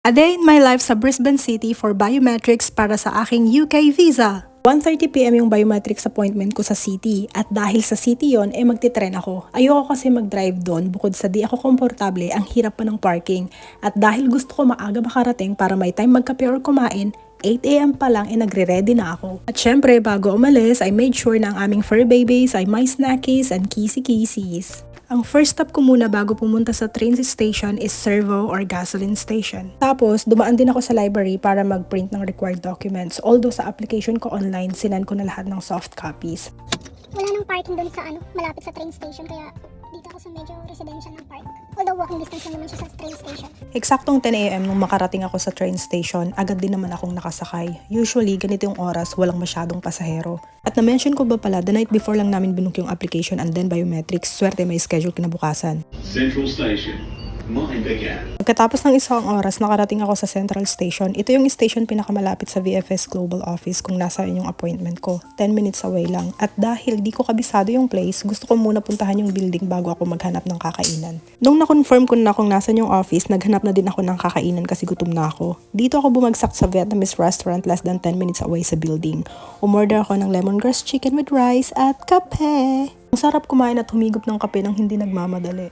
A day in my life sa Brisbane City for biometrics para sa aking UK visa. 1:30 PM yung biometrics appointment ko sa city at dahil sa city yon magti-tren ako. Ayoko kasi mag-drive doon bukod sa di ako komportable, ang hirap pa ng parking. At dahil gusto ko maaga makarating para may time magkape or kumain, 8 AM pa lang nagre-ready na ako. At syempre bago umalis I made sure na ang aming fur babies ay may snackies and kisi-kisis. Ang first stop ko muna bago pumunta sa train station is servo or gasoline station. Tapos, dumaan din ako sa library para mag-print ng required documents. Although sa application ko online, sinend ko na lahat ng soft copies. Wala nang parking doon sa malapit sa train station, kaya dito ako sa medyo residential ng park. Although walking distance lang naman siya sa train station. Eksaktong 10 AM nung makarating ako sa train station, agad din naman akong nakasakay. Usually, ganito yung oras, walang masyadong pasahero. At na-mention ko ba pala, the night before lang namin binook yung application and then biometrics, swerte may schedule kinabukasan. Central Station, mind the gap. Pagkatapos ng isang oras, nakarating ako sa Central Station. Ito yung station pinakamalapit sa VFS Global Office kung nasa yung appointment ko. 10 minutes away lang. At dahil di ko kabisado yung place, gusto ko muna puntahan yung building bago ako maghanap ng kakainan. Nung na-confirm ko na kung nasan yung office, naghanap na din ako ng kakainan kasi gutom na ako. Dito ako bumagsak sa Vietnamese restaurant less than 10 minutes away sa building. Umorder ako ng lemongrass chicken with rice at kape. Ang sarap kumain at humigop ng kape nang hindi nagmamadali.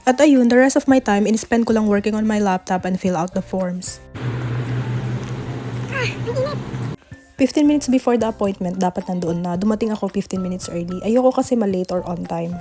At ayun, the rest of my time, in-spend ko lang working on my laptop and fill out the forms. 15 minutes before the appointment, dapat nandoon na. Dumating ako 15 minutes early. Ayoko kasi ma-late or on time.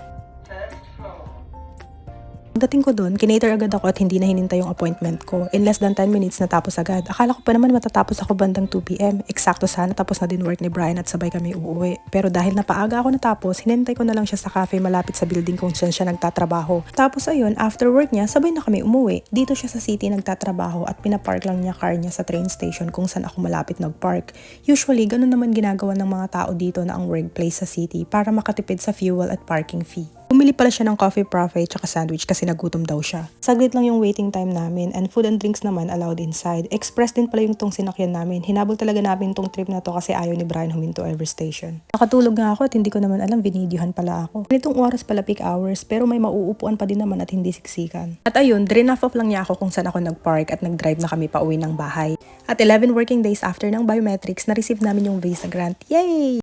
Pagdating ko doon, kinater agad ako at hindi na hinintay yung appointment ko. In less than 10 minutes natapos agad. Akala ko pa naman matatapos ako bandang 2 PM. Eksakto sana tapos na din work ni Brian at sabay kami uuwi. Pero dahil napaaga ako natapos, hinintay ko na lang siya sa cafe malapit sa building kung saan siya nagtatrabaho. Tapos ayun, after work niya, sabay na kami umuwi. Dito siya sa city nagtatrabaho at pinapark lang niya car niya sa train station kung saan ako malapit nagpark. Usually, ganun naman ginagawa ng mga tao dito na ang workplace sa city para makatipid sa fuel at parking fee. Bumili pala siya ng coffee parfait tsaka sandwich kasi nagutom daw siya. Saglit lang yung waiting time namin and food and drinks naman allowed inside. Express din pala yung tong sinakyan namin. Hinabol talaga namin tong trip na to kasi ayaw ni Brian huminto ever station. Nakatulog nga ako at hindi ko naman alam, binidyohan pala ako. Ganitong oras pala peak hours pero may mauupuan pa din naman at hindi siksikan. At ayun, drain off lang niya ako kung saan ako nagpark at nag-drive na kami pa uwi ng bahay. At 11 working days after ng biometrics, na-receive namin yung visa grant. Yay!